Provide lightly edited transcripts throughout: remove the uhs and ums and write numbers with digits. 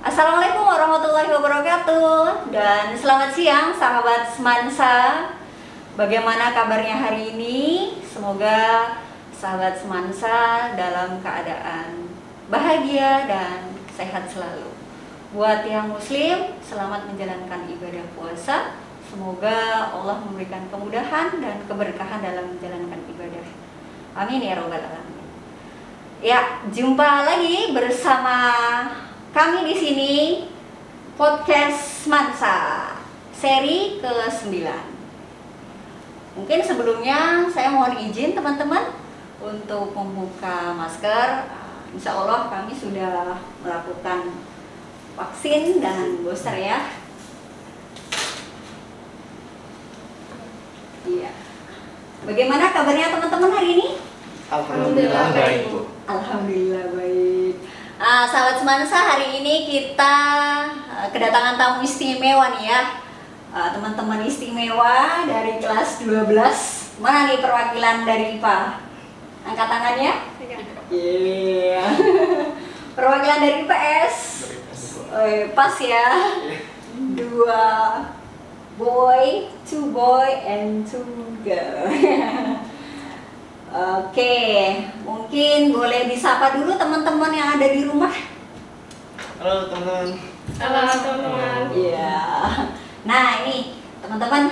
Assalamualaikum warahmatullahi wabarakatuh. Dan selamat siang sahabat Semansa. Bagaimana kabarnya hari ini? Semoga sahabat Semansa dalam keadaan bahagia dan sehat selalu. Buat yang muslim, selamat menjalankan ibadah puasa. Semoga Allah memberikan kemudahan dan keberkahan dalam menjalankan ibadah. Amin ya robbal alamin. Ya, jumpa lagi bersama kami di sini podcast Mansa seri ke-9. Mungkin sebelumnya saya mohon izin teman-teman untuk membuka masker. Insya Allah kami sudah melakukan vaksin dan booster ya. Iya. Bagaimana kabarnya teman-teman hari ini? Alhamdulillah baik. Alhamdulillah baik. Sahabat Semansa, hari ini kita kedatangan tamu istimewa nih ya. Teman-teman istimewa dari kelas 12. Mana nih perwakilan dari IPA? Angkat tangannya? Iya. Perwakilan dari IPS? Pas ya. 2 boy, 2 boy and 2 girl. Oke, mungkin boleh disapa dulu teman-teman yang ada di rumah. Halo teman-teman. Halo teman-teman. Iya. Nah ini teman-teman,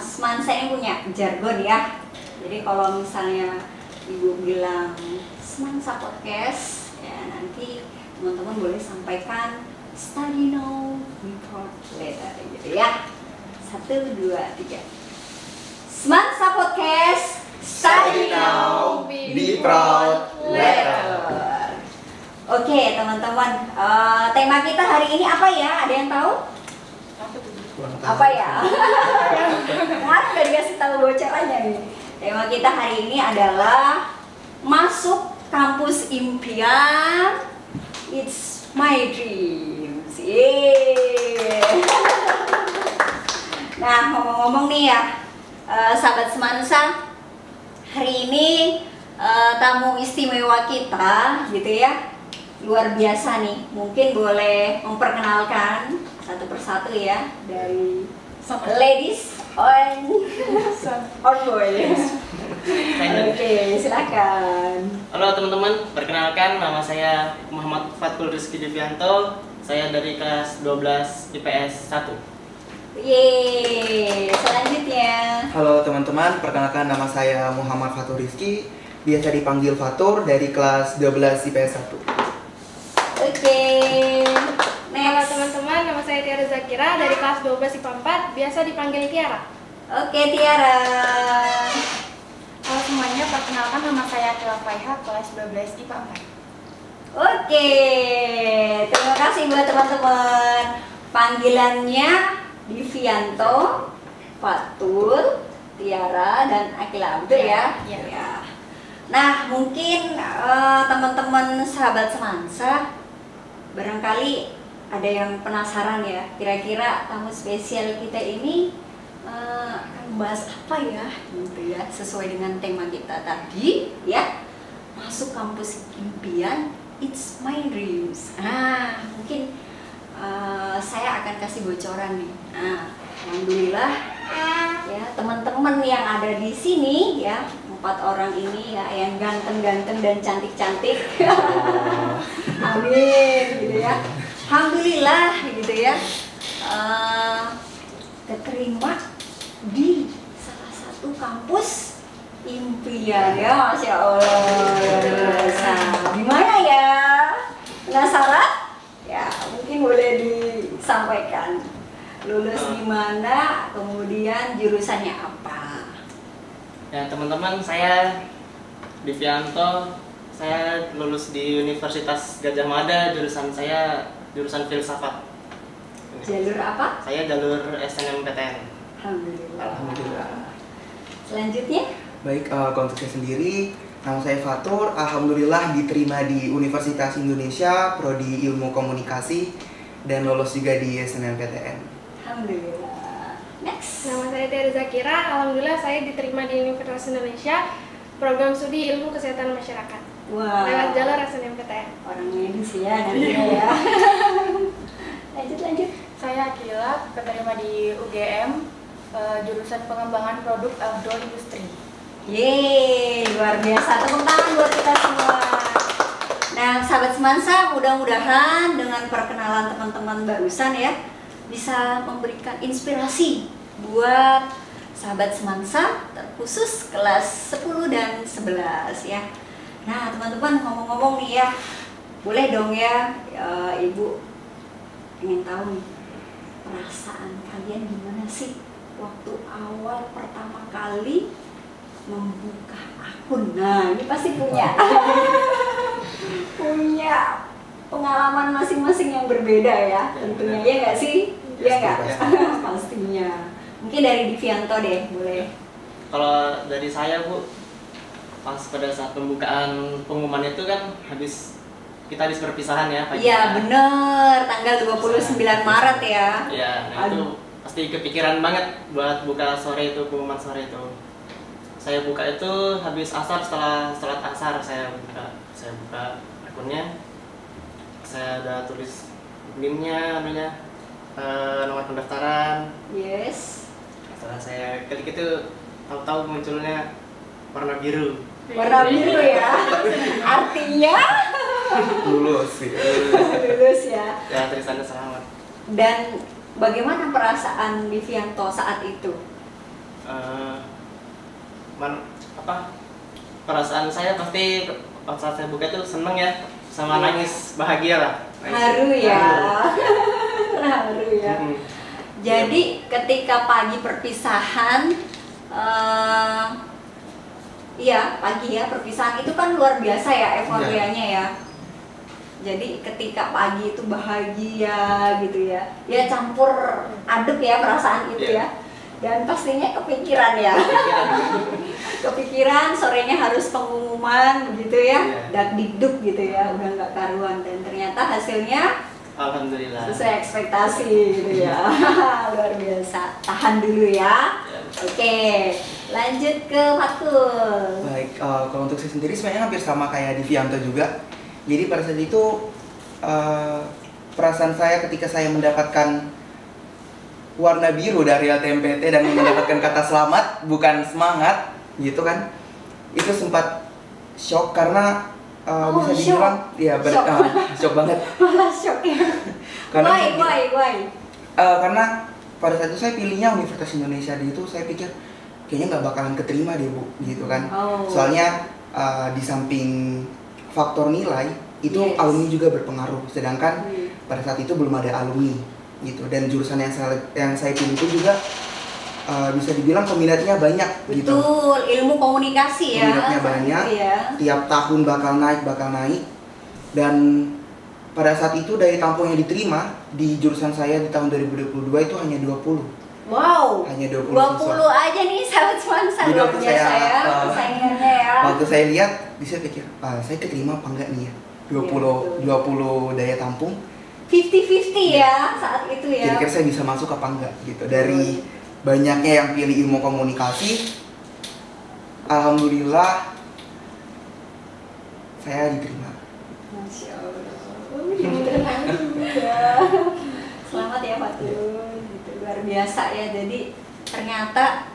Semansa yang punya jargon ya. Jadi kalau misalnya ibu bilang Semansa podcast, ya nanti teman-teman boleh sampaikan study now, report later, gitu ya. 1, 2, 3. Semansa podcast. Study now, be proud later. Oke teman-teman, tema kita hari ini apa ya? Ada yang tahu? Apa ya? Kemarin udah dikasih tahu bocorannya nih. Tema kita hari ini adalah masuk kampus impian. It's my dreams. Yeay. Nah ngomong-ngomong nih ya, sahabat Semansa. Hari ini tamu istimewa kita gitu ya, luar biasa nih. Mungkin boleh memperkenalkan satu persatu ya, dari ladies on boy. Oke, silakan. Halo teman-teman, perkenalkan nama saya Muhammad Fatul Rizky Devianto. Saya dari kelas 12 IPS 1. Yeay, selanjutnya. Halo teman-teman, perkenalkan nama saya Muhammad Fatur Rizky, biasa dipanggil Fatur, dari kelas 12 IPS 1. Oke, Halo next. teman-teman, nama saya Tiara Zakira dari kelas 12 IPA 4, biasa dipanggil Tiara. Oke, Tiara. Halo semuanya, perkenalkan nama saya Tila Faiha, kelas 12 IPA 4. Oke, terima kasih buat teman-teman. Panggilannya Divianto, Fatul, Tiara, dan Akila Abdul ya. Ya. Nah, mungkin teman-teman sahabat Semansa barangkali ada yang penasaran ya. Kira-kira tamu spesial kita ini akan membahas apa ya? Gitu ya. Sesuai dengan tema kita tadi ya. Masuk kampus impian, it's my dreams. Mungkin saya akan kasih bocoran nih. Alhamdulillah ya, teman-teman yang ada di sini ya, 4 orang ini ya, yang ganteng-ganteng dan cantik-cantik. Amin gitu ya. Alhamdulillah gitu ya. Keterima di salah satu kampus impian ya, Masya Allah. Gimana ya? Penasaran? Ya, mungkin boleh disampaikan. Lulus di mana, kemudian jurusannya apa? Ya teman-teman, saya Divianto. Saya lulus di Universitas Gadjah Mada. Jurusan saya jurusan filsafat. Jalur apa? Saya jalur SNMPTN. Alhamdulillah. Selanjutnya? Baik, untuk saya sendiri, nama saya Fatur, alhamdulillah diterima di Universitas Indonesia, Prodi Ilmu Komunikasi, dan lolos juga di SNMPTN. Alhamdulillah. Next. Nama saya Tiara Zakira, alhamdulillah saya diterima di Universitas Indonesia, program studi Ilmu Kesehatan Masyarakat. Wah. Lewat jalur SNMPTN. Orang medis ya nanti ya. keterima di UGM, jurusan pengembangan produk outdoor industri. Yeay, luar biasa. Tepuk tangan buat kita semua. Nah, sahabat Semansa, mudah-mudahan dengan perkenalan teman-teman barusan ya bisa memberikan inspirasi buat sahabat Semansa, terkhusus kelas 10 dan 11 ya. Nah, teman-teman ngomong-ngomong nih ya, boleh dong ya, Ibu ingin tahu nih, perasaan kalian gimana sih waktu awal pertama kali membuka akun? Nah, ini pasti punya punya pengalaman masing-masing yang berbeda ya, tentunya ya nggak sih? Ya nggak? Pastinya. Mungkin dari Divianto deh, boleh. Kalau dari saya Bu, pas pada saat pembukaan pengumuman itu kan kita habis perpisahan ya pagi. Iya bener, tanggal 29 Maret ya. Iya, nah itu pasti kepikiran banget buat buka sore itu, pengumuman sore itu. Saya buka itu habis asar, setelah sholat asar saya buka akunnya. Saya udah tulis NIM-nya, nomor pendaftaran. Yes. Setelah saya klik itu, tahu-tahu munculnya warna biru. Warna biru ya. Artinya Lulus sih. lulus ya. Ya, tulisannya selamat. Dan bagaimana perasaan Divianto saat itu? Perasaan saya pasti pas saat saya buka itu seneng ya, sama nangis bahagia lah. Haru ya. Haru ya. Jadi ketika pagi perpisahan, iya pagi ya perpisahan itu kan luar biasa ya euforianya ya. Jadi ketika pagi itu bahagia gitu ya, ya campur aduk ya perasaan itu ya. Dan pastinya kepikiran ya. Kepikiran sorenya harus pengumuman begitu ya, dakdikduk gitu ya, udah nggak karuan. Dan ternyata hasilnya Alhamdulillah sesuai ekspektasi gitu ya. Luar biasa. Tahan dulu ya. Oke, lanjut ke Fatul. Baik, kalau untuk saya sendiri sebenarnya hampir sama kayak Divianto juga. Jadi pada saat itu perasaan saya ketika saya mendapatkan warna biru dari LTMPT dan mendapatkan kata selamat bukan semangat gitu kan, itu sempat shock karena bisa dibilang ya shock banget. Malah shock ya. Karena Why? Karena pada saat itu saya pilihnya Universitas Indonesia, di itu saya pikir kayaknya nggak bakalan keterima deh Bu gitu kan. Soalnya di samping faktor nilai itu alumni juga berpengaruh, sedangkan pada saat itu belum ada alumni gitu, dan jurusan yang saya pilih itu juga bisa dibilang peminatnya banyak. Betul, gitu. Ilmu komunikasi ya. Peminatnya banyak, tiap tahun bakal naik, dan pada saat itu dari tampung yang diterima di jurusan saya di tahun 2022 itu hanya 20. Wow, hanya 20 siswa aja nih sahabat Semansa, luar biasa ya persaingannya ya. Waktu saya lihat, bisa pikir, saya keterima apa enggak nih ya? 20 daya tampung 50-50 ya saat itu ya. Kira-kira saya bisa masuk apa enggak gitu. Dari banyaknya yang pilih ilmu komunikasi, alhamdulillah saya diterima. Masya Allah. Ya. Selamat ya Fatul. Gitu, luar biasa ya. Jadi ternyata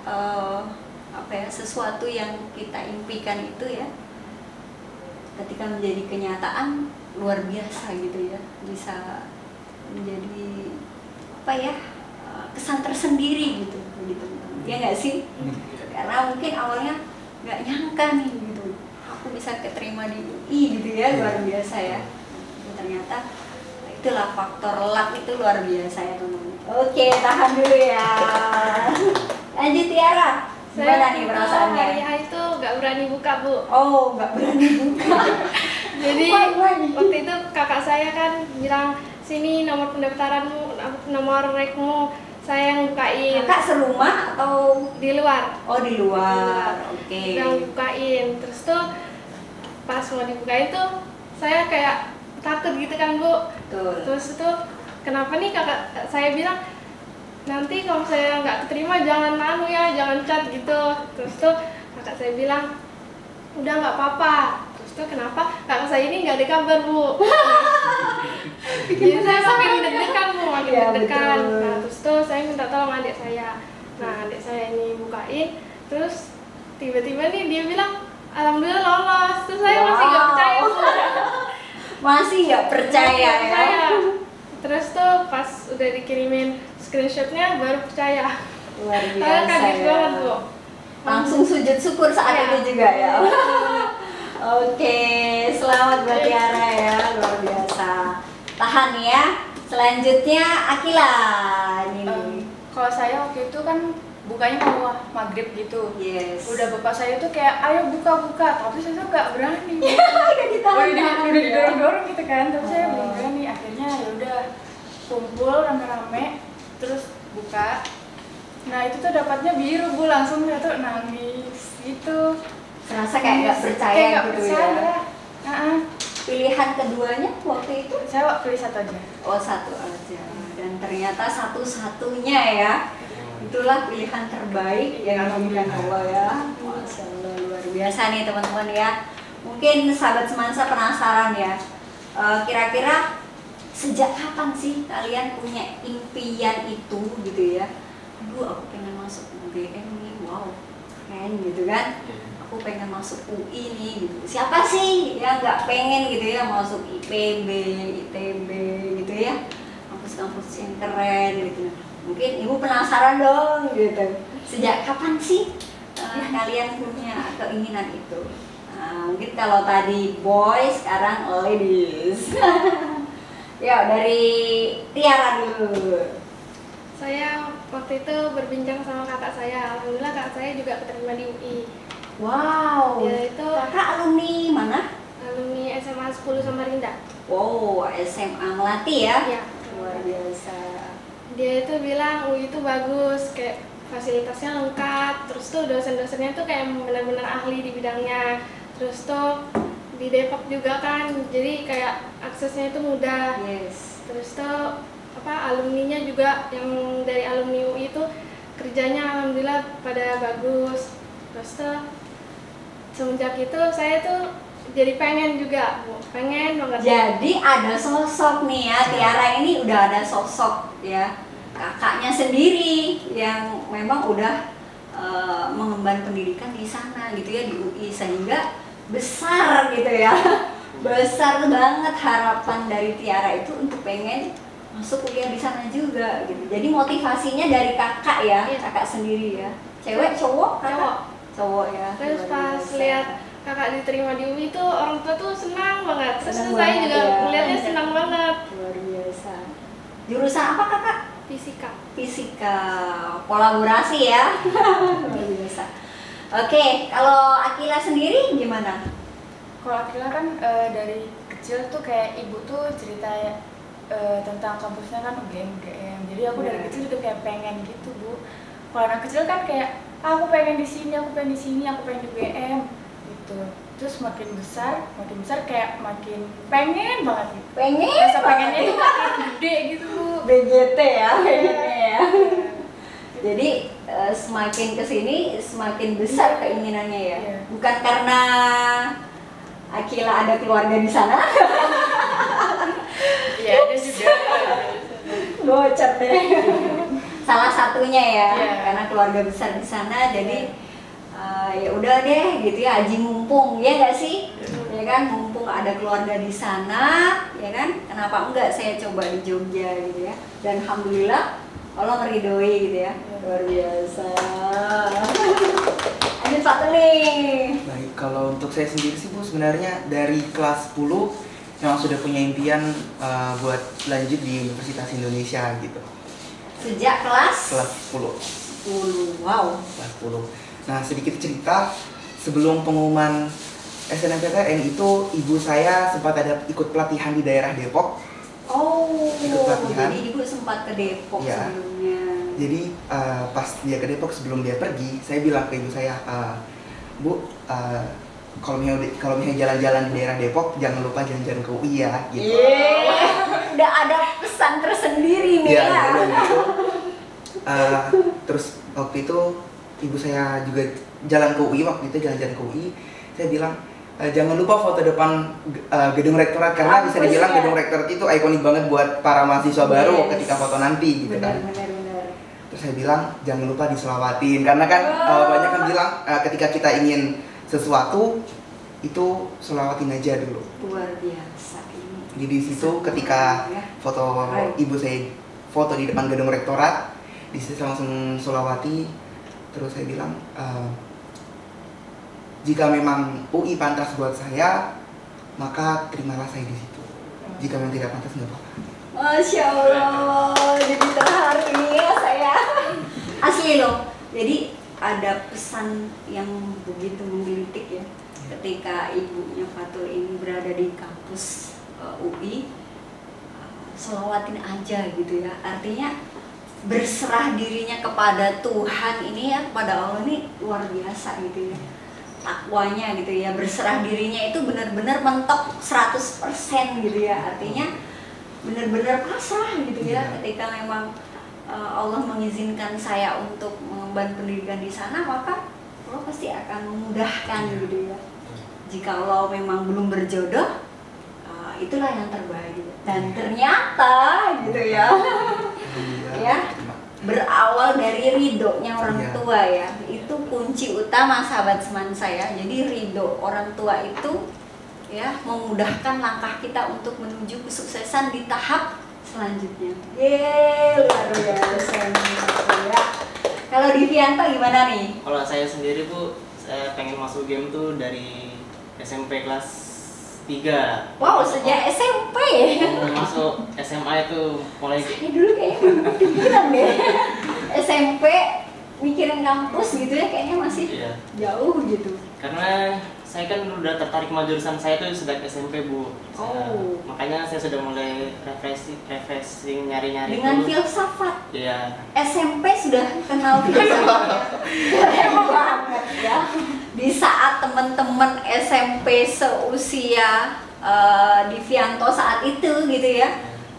sesuatu yang kita impikan itu ya, ketika menjadi kenyataan luar biasa gitu ya, bisa menjadi kesan tersendiri gitu teman-teman. Ya nggak sih? Karena mungkin awalnya nggak nyangka nih gitu, aku bisa keterima di UI gitu ya, luar biasa ya. Dan ternyata itulah faktor luck itu luar biasa ya teman-teman. Oke, tahan dulu ya. Lanjut Tiara. Gimana nih perasaannya? Hari H itu nggak berani buka Bu. Oh, nggak berani buka. Jadi waktu itu kakak saya kan bilang, sini nomor pendaftaranmu, nomor rekmu, saya yang bukain. Kakak serumah atau di luar? Oh, di luar. Oke. Yang bukain. Terus tuh pas mau dibukain tuh saya kayak takut gitu kan Bu. Betul. Terus itu kenapa nih kakak saya bilang, nanti kalau saya nggak keterima jangan jangan chat gitu. Terus tuh kakak saya bilang, udah nggak apa-apa. Terus tuh kenapa kakak saya ini nggak ada kabar Bu. Jadi saya sampai deg-degan Bu, makin Iya, deg-degan. betul. Nah terus tuh saya minta tolong adik saya. Nah adik saya ini bukain, terus tiba-tiba nih dia bilang alhamdulillah lolos. Terus saya masih nggak percaya Bu. Masih nggak percaya Nggak ya? percaya. Terus tuh pas udah dikirimin screenshotnya baru percaya. Luar Saya biasa kaget ya. banget Bu. Langsung sujud syukur saat Iya. itu juga ya. Oke, selamat buat Tiara ya, luar biasa. Tahan ya. Selanjutnya Akila. Ini. Kalau saya waktu itu kan bukanya mau maghrib gitu. Yes. Udah bapak saya tuh kayak ayo buka, tapi saya tuh nggak berani. udah ditahan. Udah didorong-dorong gitu kan, tapi saya belum berani. Akhirnya ya udah kumpul rame-rame, terus buka. Nah itu tuh dapatnya biru Bu, langsung saya tuh nangis gitu. Serasa kayak nggak percaya Kayak nggak gitu percaya. ya. Pilihan keduanya waktu itu? Saya pilih satu aja. Oh, satu aja. Dan ternyata satu-satunya ya. Itulah pilihan terbaik yang diberikan Allah ya. Masya Allah, luar biasa nih teman-teman ya. Mungkin sahabat Semansa penasaran ya. Kira-kira sejak kapan sih kalian punya impian itu gitu ya? Aduh, aku pengen masuk UGM nih, wow, keren gitu kan? Aku pengen masuk UI nih gitu. Siapa sih yang nggak pengen gitu ya masuk IPB, ITB gitu ya? Kampus-kampus yang keren gitu. Mungkin ibu penasaran dong gitu. Sejak kapan sih kalian punya keinginan itu? Nah, mungkin kalau tadi boys, sekarang ladies. Ya dari Tiara dulu. Saya waktu itu berbincang sama kakak saya. Alhamdulillah kakak saya juga keterima di UI. Wow. Dia itu Kakak alumni mana? alumni SMA 10 Samarinda. Wow, SMA Melati ya? Iya. Luar biasa. Dia itu bilang UI itu bagus, kayak fasilitasnya lengkap, terus tuh dosen-dosennya tuh kayak benar-benar ahli di bidangnya. Terus tuh di Depok juga kan, jadi kayak aksesnya itu mudah. Yes. Terus tuh alumninya juga yang dari alumni UI itu kerjanya alhamdulillah pada bagus. Terus tuh semenjak itu saya tuh jadi pengen juga, Bu. Pengen banget. Jadi ada sosok nih ya, Tiara ini udah ada sosok ya, kakaknya sendiri yang memang udah mengemban pendidikan di sana gitu ya, di UI, sehingga besar gitu ya. Besar banget harapan dari Tiara itu untuk pengen masuk kuliah di sana juga gitu. Jadi motivasinya dari kakak ya, Iya. kakak sendiri ya. Cewek, cowok, kakak? Cowok. Cowok ya. Terus luar pas biasa. lihat kakak diterima di UI tuh orang tua tuh senang banget. Terus Senang saya banget juga ya. melihatnya senang banget. Luar biasa. Jurusan apa kakak? Fisika. Fisika, kolaborasi ya. Luar biasa. Oke, kalau Akila sendiri gimana? Kalau Akila kan dari kecil tuh kayak ibu tuh cerita tentang kampusnya kan UGM. Jadi aku dari Iya. kecil juga kayak pengen gitu Bu. Kalau anak kecil kan kayak aku pengen di sini, aku pengen di sini, aku pengen di UGM gitu. Terus makin besar kayak makin pengen banget gitu. Pengen Rasa banget pengennya ya. tuh makin gede gitu Bu. BGT ya, pengennya ya. Jadi semakin kesini semakin besar keinginannya ya. Iya. Bukan karena Akila ada keluarga di sana. Iya, ada juga. Bocor deh. Salah satunya ya, Iya. karena keluarga besar di sana, jadi ya udah deh gitu ya, aji mumpung ya nggak sih, ya kan, mumpung ada keluarga di sana, ya kan, kenapa enggak saya coba di Jogja gitu ya, dan alhamdulillah Allah meridoi gitu ya, luar biasa. Lanjut satu nih. Baik, kalau untuk saya sendiri sih Bu, sebenarnya dari kelas 10 memang sudah punya impian buat lanjut di Universitas Indonesia gitu. Sejak kelas Kelas 10. 10, wow. Kelas 10. Nah, sedikit cerita, sebelum pengumuman SNMPTN itu ibu saya sempat ada ikut pelatihan di daerah Depok. Oh, Ikut pelatihan. jadi ibu sempat ke Depok Iya. sebelumnya. Jadi pas dia ke Depok, sebelum dia pergi, saya bilang ke ibu saya, Bu, kalau misalnya jalan-jalan di daerah Depok, jangan lupa jalan-jalan ke UI ya, gitu. Udah ada pesan tersendiri nih Iya, ya. udah gitu. Terus waktu itu ibu saya juga jalan ke UI, waktu itu jalan-jalan ke UI, saya bilang, jangan lupa foto depan gedung rektorat karena bisa dibilang ya. gedung rektorat itu ikonik banget buat para mahasiswa baru ketika foto nanti gitu kan. Benar. Terus saya bilang jangan lupa diselawatin karena kan banyak kan bilang ketika kita ingin sesuatu itu selawatin aja dulu. Luar biasa ini. Jadi di situ ketika foto ibu saya foto di depan gedung rektorat, di situ saya langsung selawati. Terus saya bilang jika memang UI pantas buat saya, maka terimalah saya di situ. Jika memang tidak pantas nggak apa-apa. Masya Allah, jadi terharu ini ya saya. Asli loh. Jadi ada pesan yang begitu menggelitik ya. Ketika ibunya Fatul ini berada di kampus UI, selawatin aja gitu ya. Artinya berserah dirinya kepada Tuhan ini ya, kepada Allah ini luar biasa gitu ya. Takwanya gitu ya, berserah dirinya itu benar-benar mentok 100% gitu ya. Artinya benar-benar pasrah gitu ya. Ketika memang Allah mengizinkan saya untuk mengemban pendidikan di sana, maka Allah pasti akan memudahkan gitu ya. Jika Allah memang belum berjodoh, itulah yang terbaik. Dan ternyata gitu ya. Ya, berawal dari ridhonya orang tua ya, itu kunci utama sahabat semansa ya. Jadi ridho orang tua itu ya memudahkan langkah kita untuk menuju kesuksesan di tahap selanjutnya. Luar biasa ya. Kalau di Vianto gimana nih? Kalau saya sendiri Bu, saya pengen masuk game tuh dari SMP kelas 3. Wow, sejak SMP. Masuk SMA itu mulai Ini dulu kayaknya kepikiran deh. SMP mikirin kampus gitu ya, kayaknya masih jauh gitu. Karena saya kan udah tertarik sama jurusan saya tuh sejak SMP Bu. Makanya saya sudah mulai refreshing nyari-nyari dengan filsafat. Iya. SMP sudah kenal filsafat. Keren banget ya. Di saat teman-teman SMP seusia di Vianto saat itu gitu ya,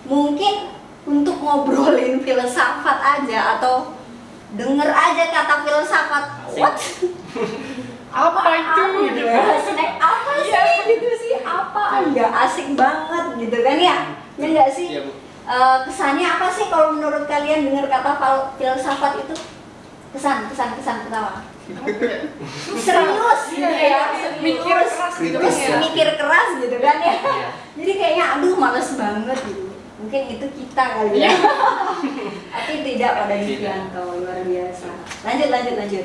mungkin untuk ngobrolin filsafat aja atau denger aja kata filsafat, what? Apa itu gitu ya? Snack apa sih gitu sih? Apa? Nggak asik banget gitu kan ya? Ya nggak sih? Kesannya apa sih kalau menurut kalian dengar kata filsafat itu? Kesan pertama. Serius gitu ya, mikir keras gitu terus ya. mikir keras gitu kan ya. Jadi kayaknya aduh males banget gitu. Mungkin itu kita kali ya. Tapi tidak pada Vianto, luar biasa. Lanjut.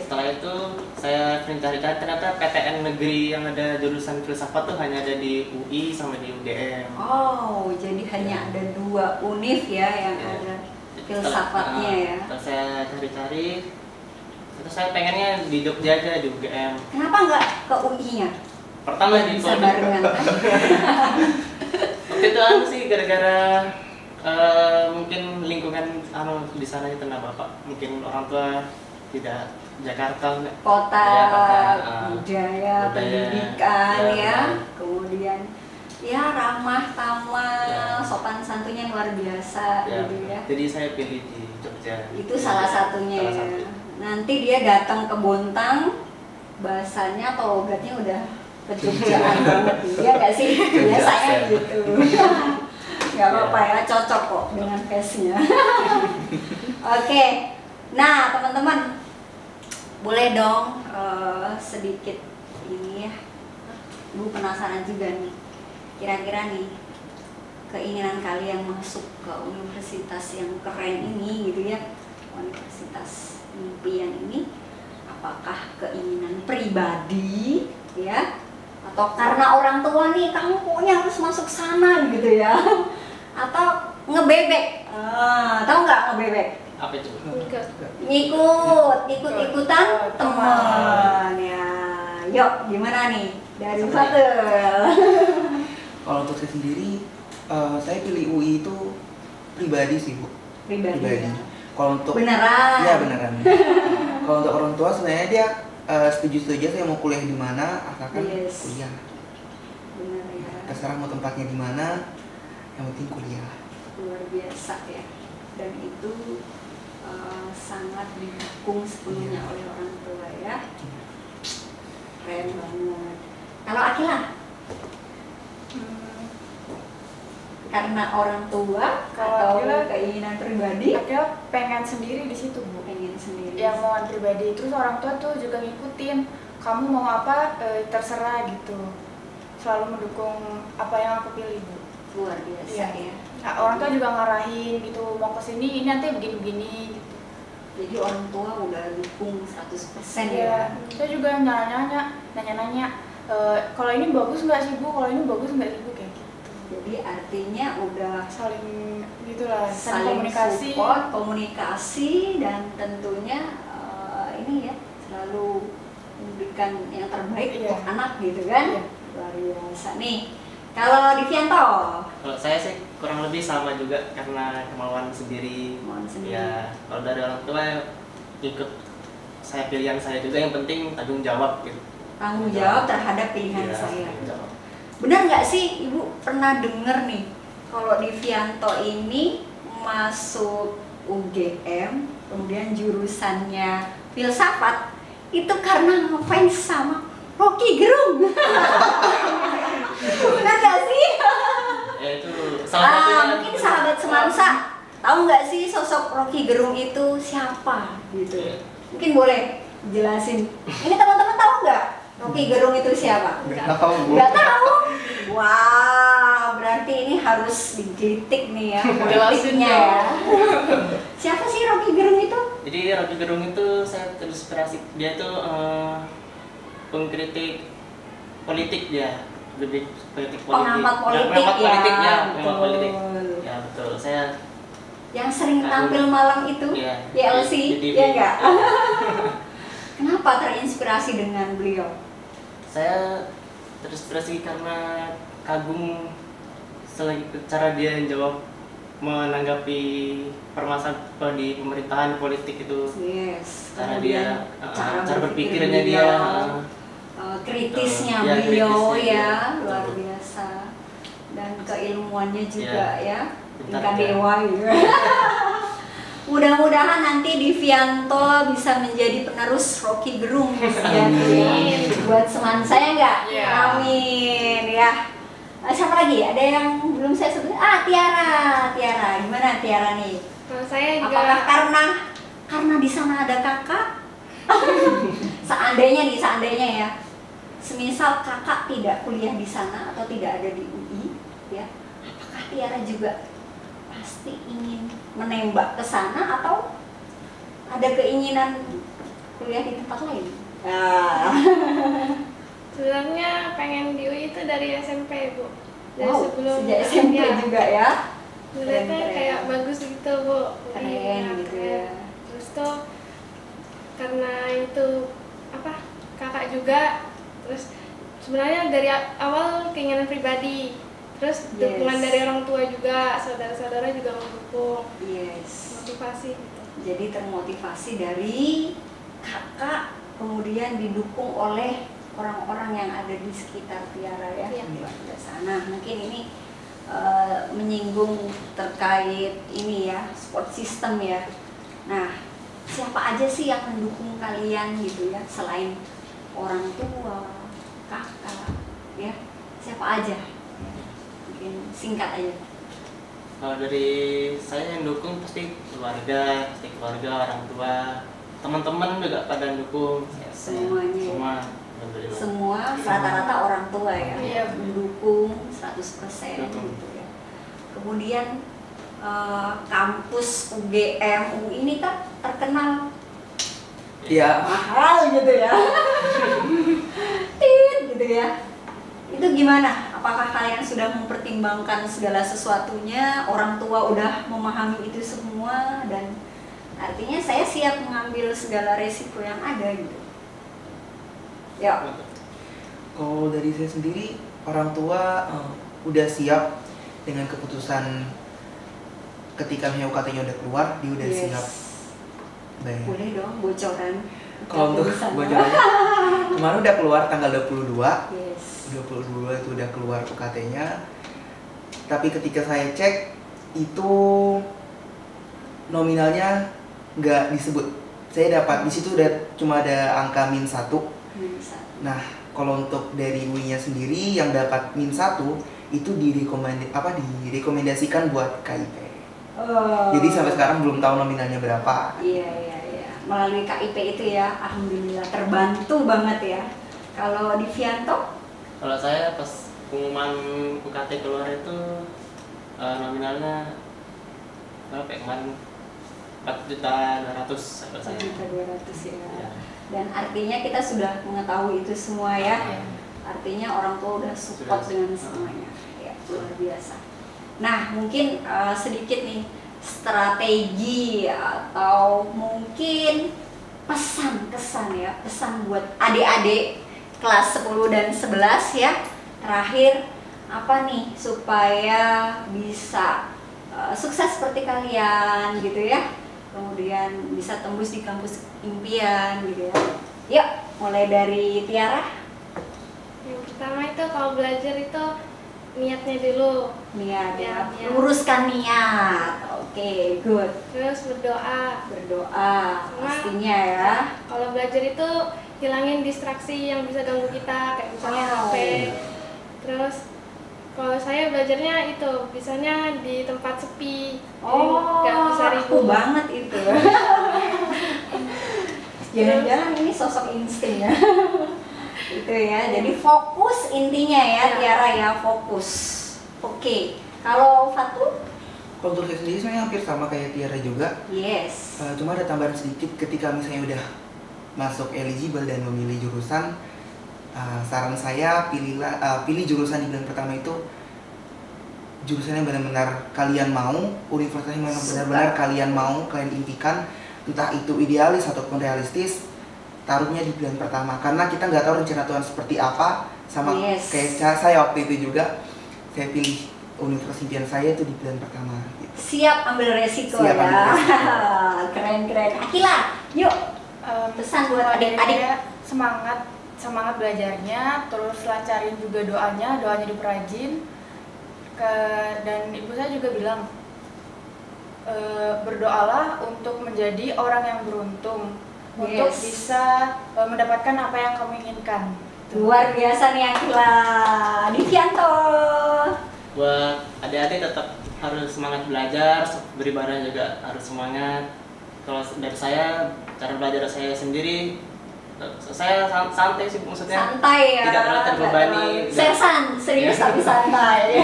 Setelah itu saya cari-cari ternyata PTN negeri yang ada jurusan filsafat tuh hanya ada di UI sama di UGM. Oh, jadi hanya ada 2 univ ya yang ada filsafatnya ya. Terus saya cari-cari. Terus saya pengennya di Jogja aja di UGM. Kenapa nggak ke UI-nya? Pertama di bisa barengan kan? Waktu itu sih gara-gara mungkin lingkungan di sana itu Bapak. Mungkin orang tua tidak Jakarta kota, ya, budaya, pendidikan ya. Kemudian ya ramah tamah, sopan santunnya luar biasa gitu ya. Jadi saya pilih di Jogja. Itu salah satunya ya. Nanti dia datang ke Bontang, bahasanya atau logatnya udah kejogjaan banget, ya nggak sih? Biasanya gitu. Nggak apa-apa ya, cocok kok dengan face-nya. Oke, nah teman-teman, boleh dong sedikit ini ya. Ibu penasaran juga nih, kira-kira nih keinginan kalian masuk ke universitas yang keren ini gitu ya, universitas impian ini, apakah keinginan pribadi ya, atau karena orang tua nih kamu pokoknya harus masuk sana gitu ya, atau ngebebek, tahu nggak ngebebek? Apa itu? Ikut-ikutan teman ya. Yuk, gimana nih dari Fatul? Kalau untuk saya sendiri, saya pilih UI itu pribadi sih Bu. Pribadi. Ya? Kalau untuk beneran? Iya beneran. Kalau untuk orang tua sebenarnya dia setuju-setuju saya mau kuliah di mana, asalkan kuliah. Benar ya. Terserah mau tempatnya di mana, yang penting kuliah. Luar biasa ya. Dan itu sangat didukung sepenuhnya oleh orang tua ya. Keren banget. Kalau Akila? Karena orang tua Kalau atau Akila- keinginan pribadi? Akhirnya pengen sendiri di situ Bu. Pengen sendiri. Yang mauan pribadi. Terus orang tua tuh juga ngikutin. Kamu mau apa terserah gitu. Selalu mendukung apa yang aku pilih Bu. Luar biasa Iya. ya. Nah, orang tua juga ngarahin gitu, mau kesini ini nanti begini-begini gitu. Jadi orang tua udah dukung 100% Iya. ya. Saya juga nanya-nanya, kalau ini bagus nggak sih Bu? Kalau ini bagus nggak sih Bu? Kayak gitu. Jadi artinya udah Saling gitulah, saling komunikasi. support, komunikasi, dan tentunya ini ya selalu memberikan yang terbaik Iya. untuk anak gitu kan. Iya. Luar biasa nih. Kalau Divianto, Kalau saya sih kurang lebih sama juga karena kemauan sendiri. Kemauan sendiri. Ya, kalau dari orang tua ikut saya pilihan saya juga, yang penting tanggung jawab gitu. tanggung jawab terhadap pilihan Iya, saya. tanggung jawab. Benar nggak sih Ibu pernah denger nih kalau Divianto ini masuk UGM kemudian jurusannya filsafat itu karena ngefans sama Rocky Gerung? Benar nggak sih? Ya itu salah satunya. Mungkin sahabat semansa tahu nggak sih sosok Rocky Gerung itu siapa gitu? Iya. Mungkin boleh jelasin. Ini teman-teman tahu nggak Rocky Gerung itu siapa? Nggak tahu Bu. Nggak tahu. Wah, berarti ini harus digelitik nih ya politiknya ya. Siapa sih Rocky Gerung itu? Jadi Rocky Gerung itu saya terinspirasi, dia itu pengkritik politik, dia lebih politik. Pengamat politik pengamat ya. politik ya, pengamat Betul. politik. Ya betul, saya Yang sering tampil malam itu, Iya, YLC, di TV. ya enggak? Kenapa terinspirasi dengan beliau? saya terinspirasi karena kagum cara dia jawab menanggapi permasalahan di pemerintahan politik itu. Yes. Cara Kemudian dia cara berpikirnya dia kritisnya Ya, beliau kritisnya ya dia. luar Betul. biasa, dan keilmuannya juga ya Pintar tingkat dia. dewa gitu. Mudah-mudahan nanti Divianto bisa menjadi penerus Rocky Gerung ya. Buat seman saya enggak? Iya. Amin ya. Siapa lagi? Ada yang belum saya sebut? Tiara. Gimana Tiara nih? Kalau saya juga Apakah karena di sana ada kakak? Seandainya ya, semisal kakak tidak kuliah di sana atau tidak ada di UI, ya, apakah Tiara juga pasti ingin menembak ke sana atau ada keinginan kuliah di tempat lain? sebenarnya pengen di UI itu dari SMP Bu. Dari Wow, sebelum sejak SMP ya, juga ya. Melihatnya Keren-keren. kayak bagus gitu Bu. Keren Iya, gitu keren. ya. Terus tuh karena itu apa kakak juga, terus sebenarnya dari awal keinginan pribadi, terus Yes. dukungan dari orang tua juga, saudara-saudara juga mendukung, Yes. motivasi gitu. Jadi termotivasi dari kakak, kemudian didukung oleh orang-orang yang ada di sekitar Tiara ya. Iya. Luar biasa. Nah, mungkin ini menyinggung terkait ini ya, support system ya. Nah, siapa aja sih yang mendukung kalian gitu ya, selain orang tua, kakak, ya? Siapa aja? Mungkin singkat aja. Kalau dari saya yang dukung pasti keluarga, orang tua, teman-teman juga pada dukung. Semuanya ya? Semua. Alhamdulillah. Semua rata-rata orang tua ya, Iya. mendukung 100% Betul. gitu ya. Kemudian kampus UGM UI ini kan terkenal Iya. mahal gitu ya. Tit gitu ya. Itu gimana? Apakah kalian sudah mempertimbangkan segala sesuatunya? Orang tua udah memahami itu semua, dan artinya saya siap mengambil segala resiko yang ada gitu. Ya. Kalau dari saya sendiri, orang tua udah siap dengan keputusan ketika UKT-nya udah keluar, dia udah Yes. siap bayar. Boleh dong bocoran. Kalau untuk Tulisannya. bocorannya, kemarin udah keluar tanggal 22, Yes. 22 itu udah keluar UKT-nya. Tapi ketika saya cek, itu nominalnya nggak disebut. Saya dapat di situ udah cuma ada angka -1. Bisa. Nah, Kalau untuk dari UI-nya sendiri yang dapat min 1 itu direkomendasikan buat KIP. Jadi sampai sekarang belum tahu nominalnya berapa. Iya. Melalui KIP itu ya, alhamdulillah terbantu banget ya. Kalau Divianto? Kalau saya pas pengumuman UKT keluar itu nominalnya berapa ya kemarin? 4.200.000 kalau saya. 4.200.000 ya. Dan artinya kita sudah mengetahui itu semua ya. Artinya orang tua udah support dengan semuanya. Ya, luar biasa. Nah, mungkin sedikit nih strategi atau mungkin pesan buat adik-adik kelas 10 dan 11 ya. Terakhir apa nih supaya bisa sukses seperti kalian gitu ya. Kemudian bisa tembus di kampus impian gitu ya. Yuk, mulai dari Tiara. Yang pertama itu kalau belajar itu niatnya dulu. Niat ya. Niat. Luruskan niat. Oke, good. Terus berdoa. Pastinya ya. Kalau belajar itu hilangin distraksi yang bisa ganggu kita, kayak misalnya HP. Terus kalau saya belajarnya itu bisanya di tempat sepi, nggak bisa aku ribut. banget itu. Jangan-jangan ini sosok insting ya. Itu ya. Jadi fokus intinya ya, Tiara ya, fokus. Oke. Kalau Fatu? Kalau untuk saya sendiri sebenarnya hampir sama kayak Tiara juga. Yes. Cuma ada tambahan sedikit ketika misalnya udah masuk eligible dan memilih jurusan, saran saya pilih jurusan di bulan pertama itu jurusan yang benar-benar kalian mau, universitas yang benar-benar kalian mau, kalian impikan, entah itu idealis ataupun realistis, taruhnya di bulan pertama karena kita nggak tahu rencana Tuhan seperti apa. Sama kayak saya waktu itu juga saya pilih universitas impian saya itu di bulan pertama gitu. Siap ambil resiko ya. Keren. Akila, yuk. Pesan buat adik-adik. Semangat belajarnya, terus lancarin juga doanya diperajin. Dan ibu saya juga bilang berdoalah untuk menjadi orang yang beruntung, untuk bisa mendapatkan apa yang kamu inginkan. Luar biasa nih Akila. Divianto. Buat adik-adik tetap harus semangat belajar, beribadah juga harus semangat. Kalau dari saya, cara belajar saya sendiri, saya santai sih maksudnya. Santai ya. Tidak terlalu terbebani. Serius tapi santai.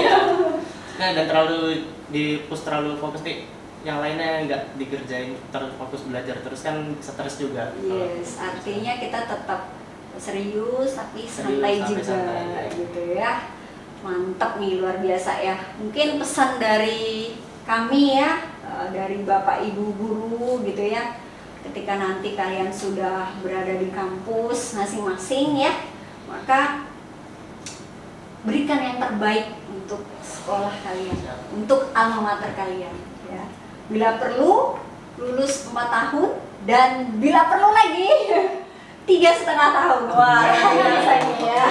Nah, dan terlalu di-push terlalu fokus nih. Yang lainnya nggak dikerjain, terlalu fokus belajar terus kan stres juga. Yes, artinya kita tetap serius tapi santai juga gitu ya. Mantap nih, luar biasa ya. Mungkin pesan dari kami ya, dari Bapak Ibu guru gitu ya, ketika nanti kalian sudah berada di kampus masing-masing ya, maka berikan yang terbaik untuk sekolah kalian, untuk alma mater kalian ya. Bila perlu lulus 4 tahun dan bila perlu lagi 3,5 tahun. Wah, biasanya ya.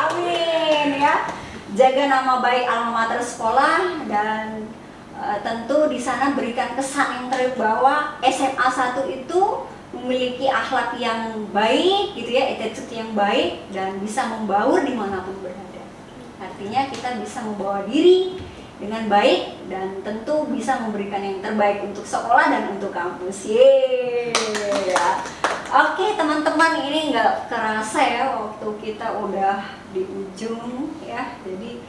Amin ya. Jaga nama baik alma mater sekolah dan tentu di sana berikan kesan yang terbawa SMA 1 itu memiliki akhlak yang baik gitu ya, attitude yang baik dan bisa membaur dimanapun berada. Artinya kita bisa membawa diri dengan baik dan tentu bisa memberikan yang terbaik untuk sekolah dan untuk kampus. Yeay ya. Oke teman-teman, ini nggak kerasa ya waktu kita udah di ujung ya. Jadi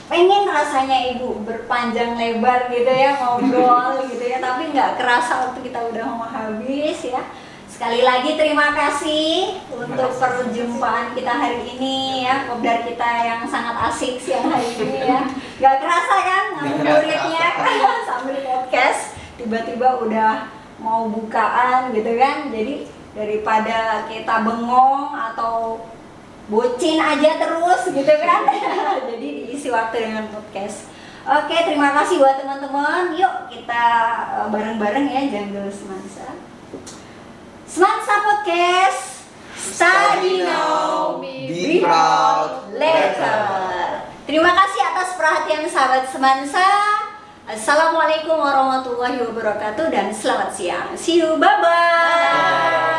pengen rasanya ibu berpanjang lebar gitu ya, ngobrol gitu ya, tapi nggak kerasa waktu kita udah mau habis ya. Sekali lagi terima kasih untuk perjumpaan kita hari ini ya, kopdar kita yang sangat asik siang hari ini ya. Nggak kerasa kan ngabuburitnya sambil podcast, tiba-tiba udah mau bukaan gitu kan. Jadi daripada kita bengong atau bocin aja terus gitu kan. Jadi diisi waktu dengan podcast. Oke, terima kasih buat teman-teman. Yuk kita bareng-bareng ya Jungle Semansa. Semansa Podcast. Study now, be proud later. Terima kasih atas perhatian sahabat Semansa. Assalamualaikum warahmatullahi wabarakatuh dan selamat siang. See you, bye-bye.